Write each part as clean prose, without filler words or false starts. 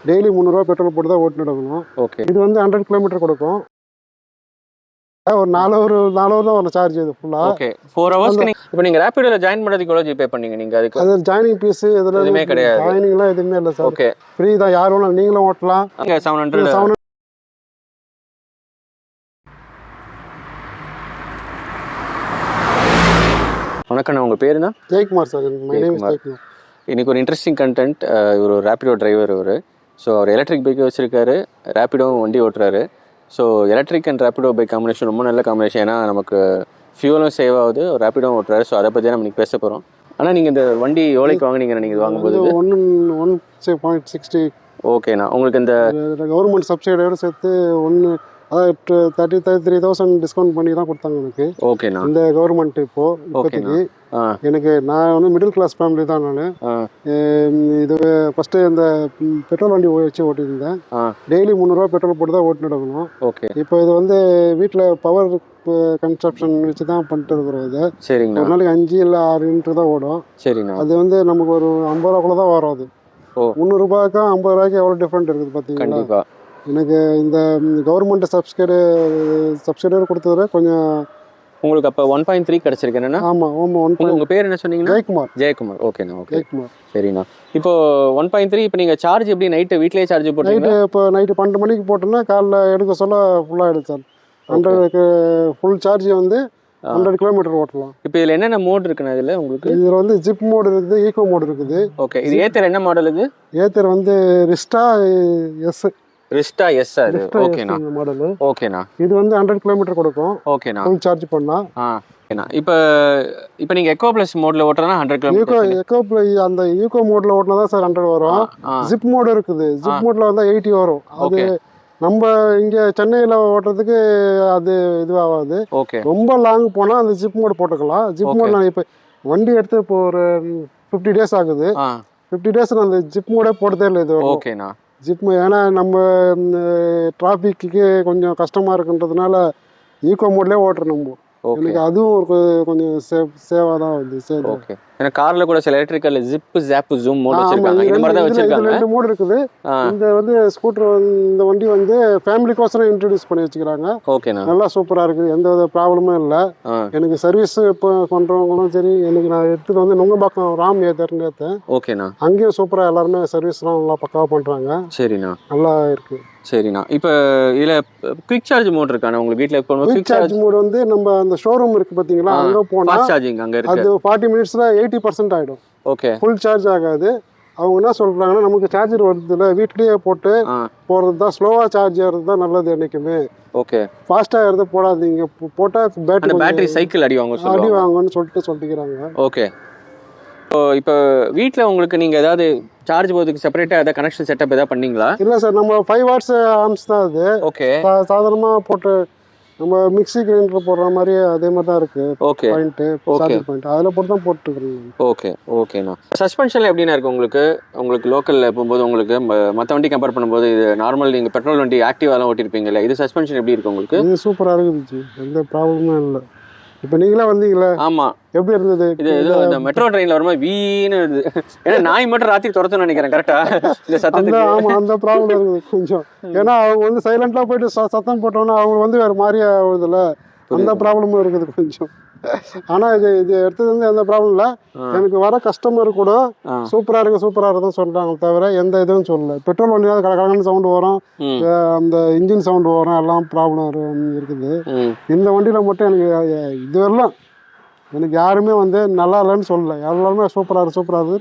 Daily 300 ரூபாய் petrol போட்டு தான் ஓட்டிட்டு இருக்கணும். ஓகே. இது வந்து 100 கிலோமீட்டர் கொடுக்கும். ஒரு 4 ஹவர் தான் வரும் சார்ஜ் இது ஃபுல்லா. ஓகே. 4 ஹவர்ஸ்க்கு இப்போ நீங்க ரேபிடோல ஜாயின் பண்ணதுக்கு எவ்வளவு ஜிபே பண்ணீங்க நீங்க? அதுக்கு அது ஜாயினிங் பீஸ் எதுவுமே கிடையாது. ஜாயினிங்லாம் எதுவுமே இல்லை சார். ஓகே. ஃப்ரீ தான், யார் வேணாலும் நீங்களும் ஓட்டலாம். 700. வணக்கம், உங்க பேருனா? Jayakumar sir. My name is Jayakumar. இன்னைக்கு ஒரு இன்ட்ரெஸ்டிங் கண்டென்ட். இவர் ஒரு ரேபிடோ டிரைவர். இவர் ஸோ அவர் எலக்ட்ரிக் பைக் வச்சிருக்காரு, ரேபிடோவும் வண்டி ஓட்டுறாரு. So electric and Rapido bike combination ரொம்ப நல்ல காம்பினேஷன். ஏன்னா நமக்கு ஃபியூலும் சேவ் ஆகுது, ரேபிடோவும் ஓட்டுறாரு. ஸோ அதை பற்றி தான் நம்ம இன்னைக்கு பேச போகிறோம். ஆனால் நீங்கள் இந்த வண்டி எவ்வளோக்கு வாங்கினீங்க? நீங்கள் இது வாங்கும்போது 1.60. ஓகேண்ணா. உங்களுக்கு இந்த கவர்மெண்ட் சப்சிடியோட சேர்த்து அதாவது 33,000 டிஸ்கவுண்ட் பண்ணி தான் கொடுத்தாங்க எனக்கு. ஓகேண்ணா. இந்த கவர்மெண்ட் இப்போதைக்கு எனக்கு, நான் வந்து மிடில் கிளாஸ் ஃபேமிலி தான். நான் இது ஃபர்ஸ்ட் இந்த பெட்ரோல் வண்டி வச்சு ஓட்டியிருந்தேன். டெய்லி 300 ரூபாய் பெட்ரோல் போட்டு தான் ஓட்டிட்டு இருக்கணும். ஓகே. இப்போ இது வந்து வீட்டில் பவர் கன்சப்ஷன் வச்சு தான் பண்ணிட்டு இருக்கிறோம். இது சரிங்கண்ணா. ஒரு நாளைக்கு 5 இல்லை 6 யூனிட் தான் ஓடும். சரிண்ணா. அது வந்து நமக்கு ஒரு 50 ரூபாக்குள்ள தான் வரும். அது 300 ரூபாய்க்கும் 50 ரூபாய்க்கு எவ்வளோ டிஃப்ரெண்ட் இருக்குது பார்த்தீங்களா? கண்டிப்பாக. எனக்கு இந்த கவர்மெண்ட் சப்சிடர் கொடுத்ததுல கொஞ்சம் உங்களுக்கு அப்போ 1.3 கிடைச்சிருக்கு. என்னன்னா? ஆமாம். உங்கள் பேர் என்ன சொன்னீங்கன்னா? ஜெயக்குமார். ஜெயக்குமார். ஓகேண்ணா. ஓகே. ஜெயக்குமார். சரிண்ணா. இப்போ 1.3 இப்போ நீங்கள் சார்ஜ் எப்படி நைட்டு வீட்லேயே சார்ஜ் போட்டு இப்போ நைட்டு 12 மணிக்கு போட்டோம்னா காலைல எடுக்க சொல்ல ஃபுல்லாகிடுது சார். 100 ஃபுல் சார்ஜ் வந்து 100 கிலோமீட்டர் ஓட்டலாம். இப்போ இதில் என்னென்ன மோட் இருக்குண்ணா? இதில் உங்களுக்கு இதில் வந்து ஜிப் மோடு இருக்குது, ஈகோ மோடு இருக்குது. ஓகே. இது ஏத்தர் என்ன மாடல்? இது ஏத்தர் வந்து ரிஸ்டா எஸ். ரிஸ்டா எஸ். அது ஓகேண்ணா. மாடல். ஓகேண்ணா. இது வந்து 100 கிலோமீட்டர் கொடுக்கும். ஓகேண்ணா. ஃபுல் சார்ஜ் பண்ணா. ஓகேண்ணா. இப்போ நீங்கள் எக்கோ ப்ளஸ் மோட்ல ஓட்டுறதுனா 100 கிலோமீட்டர். எக்கோ அந்த ஈகோ மோட்ல ஓட்டினா தான் சார் 100 வரும். ஜிப் மோடு இருக்குது. ஜிப் மோட்ல வந்து 80 வரும். அது நம்ம இங்க சென்னையில ஓட்டுறதுக்கு அது இதுவாகாது. ஓகே. ரொம்ப லாங் போனா அந்த ஜிப் மோடு போட்டுக்கலாம். ஜிப் மோட் நான் இப்போ வண்டி எடுத்து இப்போ ஒரு 50 டேஸ் ஆகுது. 50 டேஸ் நான் அந்த ஜிப் மோடே போட்டதே இல்லை இது. ஓகேண்ணா. ஜிப் ஏன்னா நம்ம டிராஃபிக்கு கொஞ்சம் கஷ்டமா இருக்குன்றதுனால ஈகோ மோட்லேயே ஓட்டுறோம் நம்ம. எனக்கு அதுவும் கொஞ்சம் சேவாக தான் வந்து. சரி. ஓகே. ஏன்னா கார்ல கூட சில எலக்ட்ரிக்கல் ஜிப் ஜாப் ஜூம் மோட் வச்சிருக்காங்க. இந்த மாதிரி தான் வச்சிருக்காங்க. 2 மோட் இருக்குது. இந்த வந்து ஸ்கூட்டர், இந்த வண்டி வந்து ஃபேமிலிக்கோசரம் இன்ட்ரோடியூஸ் பண்ணி வச்சுக்கிறாங்க. ஓகேண்ணா. நல்லா சூப்பரா இருக்குது. எந்த வித ப்ராப்ளமும் இல்லை. எனக்கு சர்வீஸ் இப்போ பண்றவங்களும் சரி, எனக்கு நான் எடுத்துட்டு வந்து நுங்கம்பாக்கம் ராம் ஏத்தர்னு ஏத்தேன். ஓகேண்ணா. அங்கேயும் சூப்பரா எல்லாருமே சர்வீஸ்லாம் நல்லா பக்காவா பண்றாங்க. சரிண்ணா. நல்லா இருக்கு. சரிண்ணா. இப்போ இதுல குயிக் சார்ஜ் மோட் இருக்காண்ணா? உங்களுக்கு வீட்ல இப்போ குயிக் சார்ஜ் மோட் வந்து நம்ம அந்த ஷோரூம் இருக்கு பாத்தீங்களா, அங்க போனா ஃபாஸ்ட் சார்ஜிங் அங்க இருக்கு. அது 40 மினிட்ஸ்ல 80% ஆயிடும். ஓகே. ஃபுல் சார்ஜ் ஆகாது. அவங்க என்ன சொல்றாங்கன்னா, நமக்கு சார்ஜர் வருதுல, வீட்லயே போட்டு போறது தான், ஸ்லோவா சார்ஜ் ஆகிறது தான் நல்லது என்னைக்குமே. ஓகே. ஃபாஸ்டா ஆகிறது போடாதீங்க, போட்டா பேட்டரி சைக்கிள் அடி வாங்குன்னு சொல்லிக்கிறாங்க. ஓகே. இப்போ வீட்டில் உங்களுக்கு நீங்கள் ஏதாவது சார்ஜ் போகிறதுக்கு செப்பரேட்டாக ஏதாவது கனெக்ஷன் செட்டப் ஏதாவது பண்ணீங்களா? இல்லை சார், நம்ம 5 வாட்ஸ் ஆம்ஸ் தான் அது. ஓகே. சாதாரணமாக போட்டு நம்ம மிக்ஸி கிரைண்டர் போடுற மாதிரி அதே மாதிரி தான் இருக்கு. ஓகே. பாயிண்ட் அதில் போட்டு தான் போட்டுருக்கேன். ஓகே. ஓகேண்ணா. சஸ்பென்ஷன்ல எப்படின்னா இருக்கு உங்களுக்கு லோக்கலில் போகும்போது உங்களுக்கு மற்ற வண்டி கம்பேர் பண்ணும்போது இது நார்மல் நீங்கள் பெட்ரோல் வண்டி ஆக்டிவாலாம் ஓட்டிருப்பீங்கல்ல, இது சஸ்பென்ஷன் எப்படி இருக்கு உங்களுக்கு? இது சூப்பராக இருக்குது, எந்த ப்ராப்ளமும் இல்லை. இப்போ நீங்களே வந்தீங்களா? ஆமா. எப்படி இருந்தது? இது இந்த மெட்ரோ ட்ரெயின்ல வரும்போது வீணு வருது. ஏன்னா நாய் மட்டும் ராத்திரி துரத்துன்னு நினைக்கிறேன். கரெக்டா? இந்த சத்தத்துக்கு. ஆமா, அந்த ப்ராப்ளம் இருக்குது கொஞ்சம். ஏன்னா அவங்க வந்து சைலண்டா போயிட்டு சத்தம் போட்டோம்னா அவங்க வந்து வேற மாதிரியா ஆகுதுல்ல, அந்த ப்ராப்ளமும் இருக்குது கொஞ்சம். ஆனா இது எடுத்தது வந்து எந்த ப்ராப்ளம் இல்லை. எனக்கு வர கஸ்டமர் கூட சூப்பரா இருக்குன்னு சொல்றாங்க, தவிர எந்த இதுவும் சொல்லல. பெட்ரோல் வண்டி கலகலன்னு சவுண்ட் வரும், அந்த இன்ஜின் சவுண்ட் வரும், எல்லாம் ப்ராப்ளம் இருக்குது. இந்த வண்டியில மட்டும் எனக்கு இதுவரையிலும் எனக்கு யாருமே வந்து நல்லா இல்லைன்னு சொல்லல. எல்லாருமே சூப்பரா இருக்கு,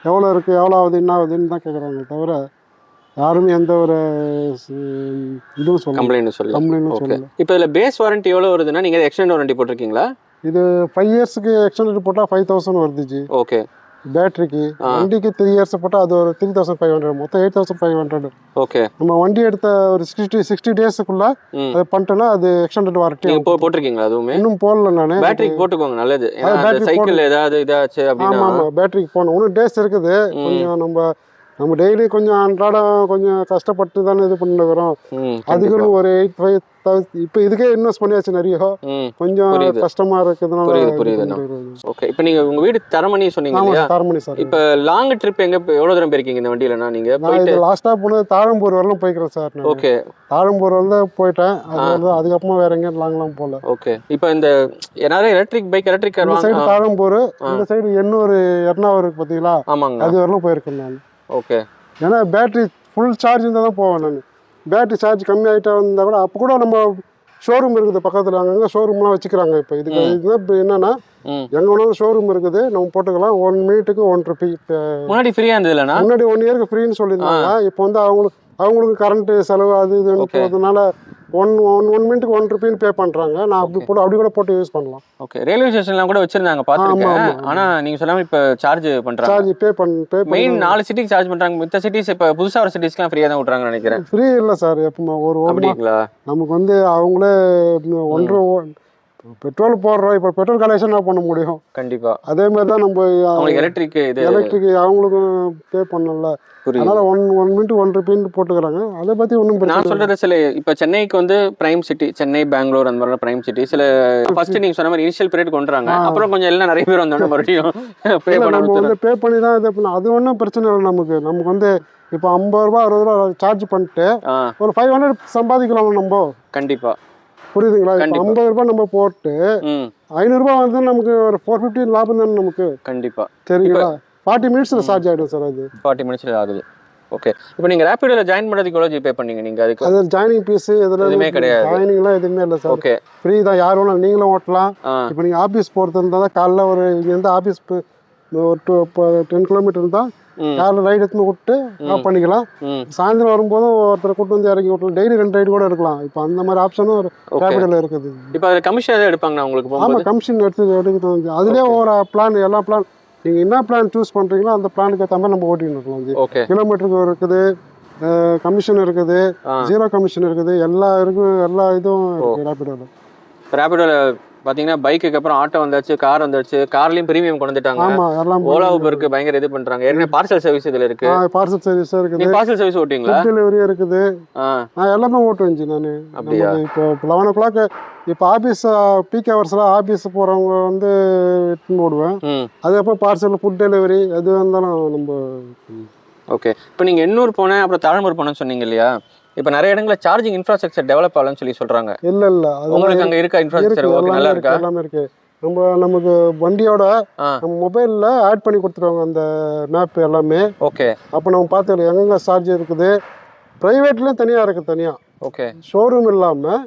எவ்வளோ இருக்கு, எவ்வளோ ஆகுது, என்ன ஆகுதுன்னு தான் கேட்குறாங்க, தவிர யாருமே எந்த ஒரு இதுவும் சொல்லல, கம்ப்ளைண்ட் சொல்லல. இப்போ இதில் பேஸ் வாரண்டி எவ்வளோ வருதுன்னா, நீங்கள் எக்ஸ்டெண்ட் வாரண்டி போட்டிருக்கீங்களா? இது 5 இயர்ஸ்க்கு எக்ஸ்டெண்டட் போட்டால் 5000 வருதுச்சு. ஓகே. பேட்டரிக்கு. வண்டிக்கு 3 இயர்ஸ் போட்டால் அது ஒரு 3500, மொத்தம் 8500. ஓகே. நம்ம வண்டி எடுத்த ஒரு 60 டேஸுக்குள்ள அதை பண்ணிட்டோம்னா அது எக்ஸ்டெண்டட் வாரண்டி போட்டிருக்கீங்களா? அதுவுமே இன்னும் போடல. நான் பேட்டரிக்கு போட்டுக்கோங்க, நல்லது. சைக்கிள் ஏதாவது இதாச்சு அப்படின்னா ஆமா பேட்டரிக்கு போகணும். இன்னும் டேஸ் இருக்குது. கொஞ்சம் நம்ம நம்ம டெய்லி கொஞ்சம் அன்றாடம் கொஞ்சம் கஷ்டப்பட்டு தானே இது பண்ணிக்கிறோம். அதுக்குன்னு ஒரு 8,500 இப்போ இதுக்கே இன்வெஸ்ட் பண்ணியாச்சு நிறைய. கொஞ்சம் கஷ்டமா இருக்கிறதுனால. ஓகே. இப்போ நீங்க உங்க வீடு தரமணி சொன்னீங்க இல்லையா? தரமணி சார். இப்போ லாங் ட்ரிப் எங்க எவ்வளவு தூரம் போயிருக்கீங்க இந்த வண்டியிலனா நீங்க? போயிட்டு லாஸ்டா போனது தாழம்பூர் வரலாம் போய்க்கிறேன் சார். ஓகே. தாழம்பூர் வந்து போயிட்டேன். அதுக்கப்புறமா வேற எங்கேயும் லாங்லாம் போகல. ஓகே. இப்போ இந்த நிறைய electric bike electric car side Thalambur, இந்த சைடு எண்ணூர் எர்ணாவூர் இருக்கு பாத்தீங்களா? ஆமாங்க. அது வரலாம் போயிருக்கேன் நான். ஓகே. ஏன்னா பேட்டரி ஃபுல் சார்ஜ் இருந்தால் தான் போவேன் நான். பேட்டரி சார்ஜ் கம்மி ஆகிட்டா இருந்தால் கூட அப்போ கூட நம்ம ஷோரூம் இருக்குது பக்கத்தில், அங்கங்கே ஷோரூம்லாம் வச்சுக்கிறாங்க. இப்போ இதுக்கு இப்போ என்னன்னா எங்கே வேணாலும் ஷோரூம் இருக்குது, நம்ம போட்டுக்கலாம். 1 மினிட்டுக்கு 1 ரூபி. முன்னாடி ஃப்ரீயாக இருந்தது இல்லைனா? முன்னாடி 1 இயருக்கு ஃப்ரீன்னு சொல்லியிருந்தாங்க. இப்போ வந்து அவங்களுக்கு கரண்ட்டு செலவு அது இதுன்னு போகிறதுனால 1 மினிட்டுக்கு 1 ரூபின்னு பே பண்ணுறாங்க. நான் அப்படி கூட போட்டு யூஸ் பண்ணலாம். ஓகே. ரயில்வே ஸ்டேஷன்லாம் கூட வச்சிருந்தாங்க பார்த்துருக்கேன். ஆனால் நீங்கள் சொல்லாமல் இப்போ சார்ஜ் பண்ணுறாங்க. சார்ஜ் பே மெயின் 4 சிட்டிக்கு சார்ஜ் பண்ணுறாங்க. மித்த சிட்டிஸ் இப்போ புதுசாக ஒரு சிட்டிஸ்லாம் ஃப்ரீயாக தான் விட்றாங்கன்னு நினைக்கிறேன். ஃப்ரீ இல்லை சார். எப்போ அப்படிங்களா? நமக்கு வந்து அவங்களே பெட்ரோல் போடுறோம். இப்போ பெட்ரோல் கலெக்ஷன் பண்ண முடியும். கண்டிப்பா. அதே மாதிரி தான் நம்ம எலக்ட்ரிக் அவங்களுக்கும் பே பண்ணல. அதனால 1 மினிட் 1 ரூபின்னு போட்டுக்கிறாங்க. அதை பத்தி ஒன்றும் நான் சொல்றது சில இப்போ சென்னைக்கு வந்து பிரைம் சிட்டி, சென்னை பெங்களூர் அந்த மாதிரி பிரைம் சிட்டி சில ஃபர்ஸ்ட் நீங்க சொன்ன மாதிரி இனிஷியல் பீரியட் கொண்டுறாங்க. அப்புறம் கொஞ்சம் எல்லாம் நிறைய பேர் வந்தோடனே மறுபடியும் பே பண்ணி தான் இது பண்ண. அது ஒன்றும் பிரச்சனை இல்லை. நமக்கு வந்து இப்போ 50 ரூபா 60 ரூபா சார்ஜ் பண்ணிட்டு ஒரு 500 சம்பாதிக்கலாம் நம்ம. கண்டிப்பா. புரியுதுங்களா? 50 ரூபாய் நம்ம போட்டு 500 ரூபாய் வந்து நமக்கு ஒரு 450 லாபம் தானே நமக்கு. கண்டிப்பா. சரிங்களா? 40 மினிட்ஸ்ல சார்ஜ் ஆயிடும் சார். அது 40 மினிட்ஸ்ல ஆகுது. ஓகே. இப்போ நீங்க ரேபிடோல ஜாயின் பண்ணதுக்கு எவ்வளவு ஜிபே பண்ணீங்க நீங்க? அதுக்கு அது ஜாயினிங் ஃபீஸ் எதுவுமே கிடையாது. ஜாயினிங்லாம் எதுவுமே இல்லை சார். ஓகே. ஃப்ரீ தான். யார் வேணாலும் நீங்களும் ஓட்டலாம். இப்போ நீங்க ஆபீஸ் போறது இருந்தா தான் காலைல ஒரு இங்கேருந்து ஆபீஸ் ஒரு 10 கிலோமீட்டர் இருந்தால் யாரும் ரைடு எடுத்து விட்டு ஆஃப் பண்ணிக்கலாம். சாயந்தரம் வரும்போதும் ஒருத்தர் கூட்டு வந்து இறக்கி விட்டலாம். டெய்லி 2 ரைடு கூட எடுக்கலாம். இப்போ அந்த மாதிரி ஆப்ஷனும் ரேபிடோல இருக்குது. இப்போ அதில் கமிஷன் எதாவது எடுப்பாங்க உங்களுக்கு? ஆமாம், கமிஷன் எடுத்து அதுலேயே ஒரு பிளான், எல்லா பிளான் நீங்கள் என்ன பிளான் சூஸ் பண்ணுறீங்களோ அந்த பிளானுக்கு ஏற்ற மாதிரி நம்ம ஓட்டின்னு இருக்கலாம். ஓகே. கிலோமீட்டருக்கு இருக்குது, கமிஷன் இருக்குது, 0 கமிஷன் இருக்குது, எல்லா இதுவும் இருக்குது ரேபிடோல. ரேபிடோல பாத்தீங்கன்னா பைக்குக்கு அப்புறம் ஆட்டோ வந்தாச்சு, கார் வந்தாச்சு. கார்லயும் பிரீமியம் கொண்டு வந்துட்டாங்க. ஆமா, எல்லாம் ஓலா ஊபருக்கு பயங்கர இது பண்றாங்க. ஏற்கனவே பார்சல் சர்வீஸ் இதுல இருக்கு. பார்சல் சர்வீஸ் இருக்குது. நீங்க பார்சல் சர்வீஸ் ஓட்டுவீங்களா? டெலிவரி இருக்குது. நான் எல்லாமே ஓட்டுவேன் நானு. அப்படியே இப்போ 11 o'clock இப்போ ஆபீஸ் பீக் ஹவர்ஸ்ல ஆபீஸ் போறவங்க வந்து ஓடுவேன். அதுக்கப்புறம் பார்சல் ஃபுட் டெலிவரி எது இருந்தாலும் நம்ம. ஓகே. இப்போ நீங்க எண்ணூர் போனேன், அப்புறம் தாழம்பூர் போனேன்னு சொன்னீங்க இல்லையா? இப்போ நிறைய இடங்கள்ல சார்ஜிங் இன்ஃப்ராஸ்ட்ரக்சர் டெவலப் ஆகலன்னு சொல்லி சொல்றாங்க. இல்ல உங்களுக்கு அங்க இருக்கா இன்ஃப்ராஸ்ட்ரக்சர்? ஓகே, நல்லா இருக்கா? எல்லாமே இருக்கு. நமக்கு வண்டியோட நம்ம மொபைல்ல ஆட் பண்ணி கொடுத்துருவாங்க அந்த மேப் எல்லாமே. ஓகே. அப்போ நம்ம பார்த்துக்கலாம் எங்கெங்க சார்ஜ் இருக்குது. பிரைவேட்லயும் தனியா இருக்கு, தனியா. ஓகே. ஷோரூம் இல்லாம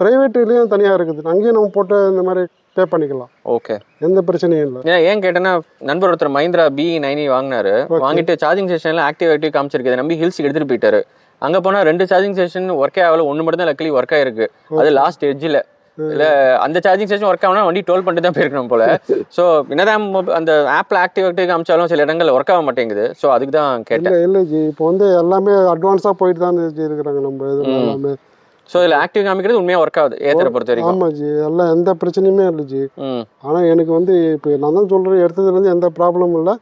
பிரைவேட்லயும் தனியா இருக்குது. அங்கேயும் நம்ம போட்டு இந்த மாதிரி பே பண்ணிக்கலாம். ஓகே, எந்த பிரச்சனையும் இல்லை. ஏன் கேட்டேன்னா, நண்பர் ஒருத்தர் மஹிந்திரா BE90 வாங்கினாரு. வாங்கிட்டு சார்ஜிங் ஸ்டேஷன்ல ஆக்டிவ் காமிச்சிருக்கு. நம்பி ஹில்ஸ்க்கு எடுத்துட்டு போயிட்டாரு. அங்க போனா 2 சார்ஜிங் ஸ்டேஷன் ஒர்க்கே ஆகல. 1 மட்டும் தான் லக்கிலி ஒர்க் ஆயிருக்கு. அது லாஸ்ட் எட்ஜ்ல. இல்ல அந்த சார்ஜிங் ஸ்டேஷன் ஒர்க் ஆகணும், வண்டி டோல் பண்ணிட்டு தான் போயிருக்கணும் போல. சோ என்னதான் அந்த ஆப்ல ஆக்டிவ் காமிச்சாலும் சில இடங்கள்ல ஒர்க் ஆக மாட்டேங்குது. சோ அதுக்கு தான் கேட்டேன். இல்ல ஜி, இப்போ வந்து எல்லாமே அட்வான்ஸா போயிட்டு தான் இருக்கிறாங்க நம்ம இது எல்லாமே. ஸோ இதில் ஆக்டிவ் காமிக்கிறது உண்மையாக ஒர்க் ஆகுது ஏற்றுற பொறுத்த வரைக்கும்? ஆமாம் ஜி, எல்லாம் எந்த பிரச்சனையுமே இல்லை ஜி. ஆனால் எனக்கு வந்து இப்போ நான் தான் சொல்கிறேன், எடுத்ததுலேருந்து எந்த ப்ராப்ளமும் இல்லை,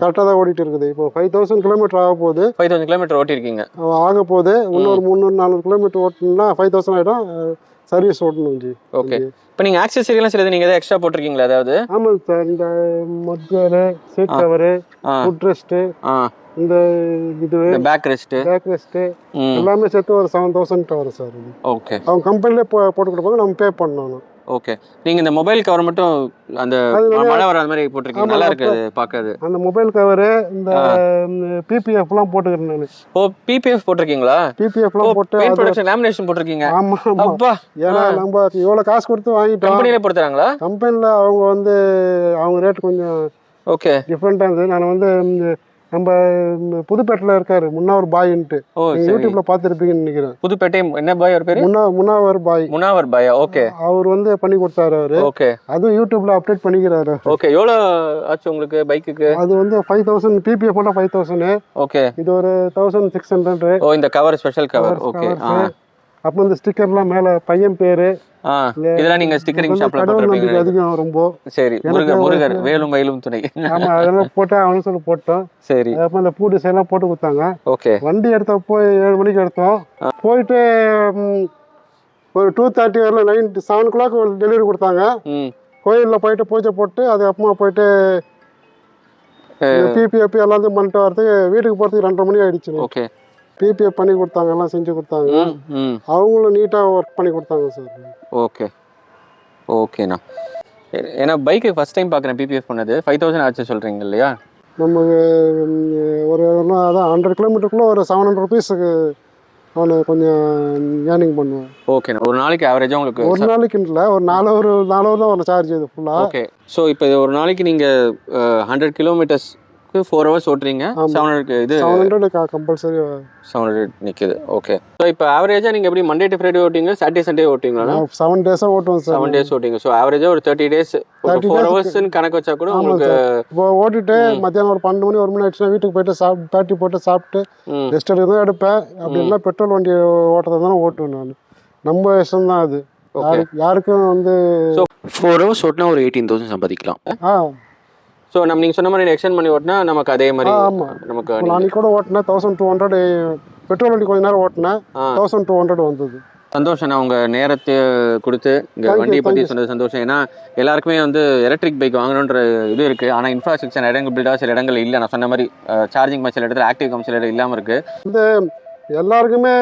கரெக்டாக தான் ஓடிட்டு இருக்குது. இப்போ 5000 கிலோமீட்டர் ஆக போகுது. 5000 கிலோமீட்டர் ஓட்டிருக்கீங்க? ஆக போகுது. இன்னொரு 300-400 கிலோமீட்டர் ஓட்டணும்னா 5000 ஆகிடும். சர்வீஸ் ஓட்டணும் ஜி. ஓகே. இப்போ நீங்கள் ஆக்சஸரிலாம் சிலது நீங்கள் எதாவது எக்ஸ்ட்ரா போட்டிருக்கீங்களா ஏதாவது? ஆமாம் சார், இந்த மட்கரு, சீட் கவரு, ஃபுட் ரெஸ்ட்டு, இந்த இது பேக் ரெஸ்ட் எல்லாமே சேர்த்து ஒரு 7000 வரும் சார். ஓகே. அவங்க கம்பெனிலே போட்டு கொடுப்பாங்க, நம்ம பே பண்ணணும். ஓகே. நீங்க இந்த மொபைல் கவர் மட்டும் அந்த மழை வர மாதிரி போட்டுருக்கீங்க, நல்லா இருக்கு அது பார்க்காது. அந்த மொபைல் கவர் இந்த PPF எல்லாம் போட்டுக்கிறேன் நான். ஓ, PPF போட்டிருக்கீங்களா? PPF எல்லாம் போட்டு பெயிண்ட் ப்ரொடக்ஷன் லேமினேஷன் போட்டிருக்கீங்க. ஆமா அப்பா, ஏன்னா நம்ம இவ்வளவு காசு கொடுத்து வாங்கிட்டோம். கம்பெனிலே போடுறாங்களா? கம்பெனில அவங்க வந்து அவங்க ரேட் கொஞ்சம் ஓகே டிஃபரெண்டா இருந்தது. நான் வந்து நம்ம புதுப்பேட்டையில இருக்காரு முன்னாவர் பாய்ன்ட்டு, யூடியூப்ல பாத்துருப்பீங்கன்னு நினைக்கிறேன். புதுப்பேட்டை என்ன பாய் அவர் பேரு? முன்னாவர் பாய். முன்னாவர் பாய். ஓகே. அவர் வந்து பண்ணி கொடுத்தாரு அவரு. ஓகே. அதுவும் யூடியூப்ல அப்டேட் பண்ணிக்கிறாரு. ஓகே. எவ்வளவு ஆச்சு உங்களுக்கு பைக்குக்கு? அது வந்து 5000 PPF போட்டா 5000. ஓகே. இது ஒரு 1600. ஓ, இந்த கவர் ஸ்பெஷல் கவர். ஓகே. அப்போ இந்த ஸ்டிக்கர்லாம் மேல பையன் பேரு இதெல்லாம் நீங்க ஸ்டிக்கரிங் ஷாப்ல கடவுள் நம்பிக்கை போட்டுருப்பீங்க. அதிகம் ரொம்ப. சரி, முருகர் வேலும் மயிலும் துணை. ஆமா அதெல்லாம் போட்டு அவனு சொல்லி போட்டோம். சரி, அப்புறம் இந்த பூ டிசைன் எல்லாம் போட்டு கொடுத்தாங்க. ஓகே. வண்டி எடுத்தோம், போய் 7 மணிக்கு எடுத்தோம். போயிட்டு ஒரு 2:30 வரல, 7 o'clock டெலிவரி கொடுத்தாங்க. கோயிலில் போயிட்டு பூஜை போட்டு அதுக்கப்புறமா போயிட்டு பிபிஎஃப் எல்லாத்தையும் பண்ணிட்டு வரதுக்கு வீட்டுக்கு போகிறதுக்கு 2:30 மணி ஆயிடுச்சு. ஓகே. பிபிஎஃப் பண்ணி கொடுத்தாங்க, எல்லாம் செஞ்சு கொடுத்தாங்க. அவங்களும் நீட்டாக ஒர்க் பண்ணி கொடுத்தாங்க சார். ஓகே ஓகேண்ணா. ஏன்னா பைக்கு ஃபர்ஸ்ட் டைம் பார்க்குறேன் பிபிஎஃப் பண்ணது. 5000 ஆச்சு சொல்கிறீங்க இல்லையா? நமக்கு ஒரு அதான் 100 கிலோமீட்டருக்குள்ளே ஒரு 700 rupeesக்கு நான் கொஞ்சம் ஏர்னிங் பண்ணுவேன். ஓகேண்ணா. ஒரு நாளைக்கு ஆவரேஜாக உங்களுக்கு? ஒரு நாளைக்கு இல்லை, ஒரு 4 hour தான் ஒரு சார்ஜ் இது ஃபுல்லாக. ஓகே. ஸோ இப்போ ஒரு நாளைக்கு நீங்கள் 100 kilometers 4 hours ஓட்டுறீங்க. 700 இது 700 கம்பல்சரி 700 நிற்குது. ஓகே. ஸோ இப்போ ஆவரேஜாக நீங்கள் எப்படி மண்டே டு ஃப்ரைடே ஓட்டிங்க, சாட்டர்டே சண்டே ஓட்டிங்களா? 7 days ஓட்டுவோம் சார். 7 days ஓட்டிங்க. ஸோ ஆவரேஜாக ஒரு 30 days 4 hours கணக்கு வச்சா கூட உங்களுக்கு இப்போ ஓட்டிட்டு மத்தியானம் ஒரு 12 மணி 1 மணி ஆயிடுச்சுன்னா வீட்டுக்கு போயிட்டு பேட்டி போட்டு சாப்பிட்டு ரெஸ்ட் எடுக்க தான் எடுப்பேன். அப்படி இல்லைன்னா பெட்ரோல் வண்டி ஓட்டுறதா தானே ஓட்டுவேன் நான். நம்ம இஷ்டம் தான் அது. யாருக்கும் வந்து 4 hours ஓட்டினா ஒரு 18,000 சம்பாதிக்கலாம். ஸோ நீங்கள் சொன்ன மாதிரி எக்ஸ்டெண்ட் பண்ணி ஓட்டினா நமக்கு அதே மாதிரி நமக்கு நாளைக்கு கூட ஓட்டினேன் 1200 பெட்ரோல் வண்டி கொஞ்ச நேரம் ஓட்டினேன் 1200 வந்தது. சந்தோஷம். நான் உங்கள் நேரத்தை கொடுத்து இந்த வண்டியை பற்றி சொன்னது சந்தோஷம். ஏன்னா எல்லாருக்குமே வந்து எலக்ட்ரிக் பைக் வாங்கணுன்ற இது இருக்குது. ஆனால் இன்ஃப்ராஸ்ட்ரக்சர் இடங்கள் பில்டாக சில இடங்கள் இல்லை. நான் சொன்ன மாதிரி சார்ஜிங் சில இடத்துல ஆக்டிவ் கம் சில இடம் இல்லாமல் இருக்குது. இந்த எல்லாருக்குமே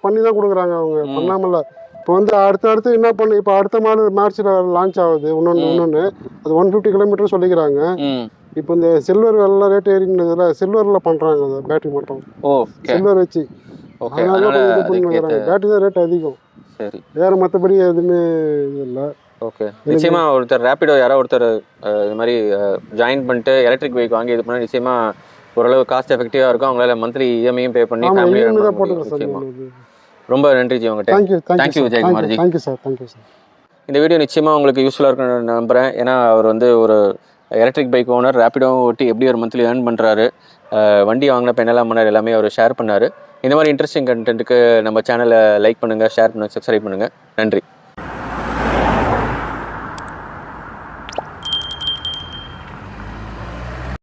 பண்ணி தான் கொடுக்குறாங்க அவங்க, பண்ணாமல. இப்போ வந்து அடுத்து என்ன பண்ணு, இப்போ அடுத்த மார்ச்சில் லான்ச் ஆகுது இன்னொன்று. அது 150 kilometers சொல்லிக்கிறாங்க. இப்போ இந்த சில்வர் எல்லாம் ரேட் ஏறினதுல சில்வரில் பண்ணுறாங்க அதை, பேட்டரி மட்டும் சில்வர் வச்சு. அதனால இது பண்ணுறாங்க. பேட்டரி தான் ரேட் அதிகம். சரி, வேறு மற்றபடி எதுவுமே இல்லை. ஓகே. நிச்சயமா ஒருத்தர் ரேபிடோ யாரோ ஒருத்தர் இது மாதிரி ஜாயின் பண்ணிட்டு எலக்ட்ரிக் பைக் வாங்கி இது பண்ணால் நிச்சயமா ஓரளவு காஸ்ட் எஃபெக்டிவாக இருக்கும். அவங்களால மந்த்லி இஎம்ஐயும் பே பண்ணி ரொம்ப நன்றி ஜி உங்கள்கிட்ட. Thank you Vijayakumar G. Thank you sir. Thank you sir. இந்த வீடியோ நிச்சயமாக உங்களுக்கு யூஸ்ஃபுல்லாக இருக்குன்னு நம்புகிறேன். ஏன்னா அவர் வந்து ஒரு எலக்ட்ரிக் பைக் ஓனர், ரேபிடோவும் ஓட்டி எப்படி ஒரு மந்த்லி ஏர்ன் பண்ணுறாரு, வண்டி வாங்கின என்னெல்லாம் பண்ணார் எல்லாமே அவர் ஷேர் பண்ணார். இந்த மாதிரி இன்ட்ரெஸ்டிங் கண்டென்ட்டுக்கு நம்ம சேனலை லைக் பண்ணுங்கள், ஷேர் பண்ணுங்கள், சப்ஸ்கிரைப் பண்ணுங்கள். நன்றி.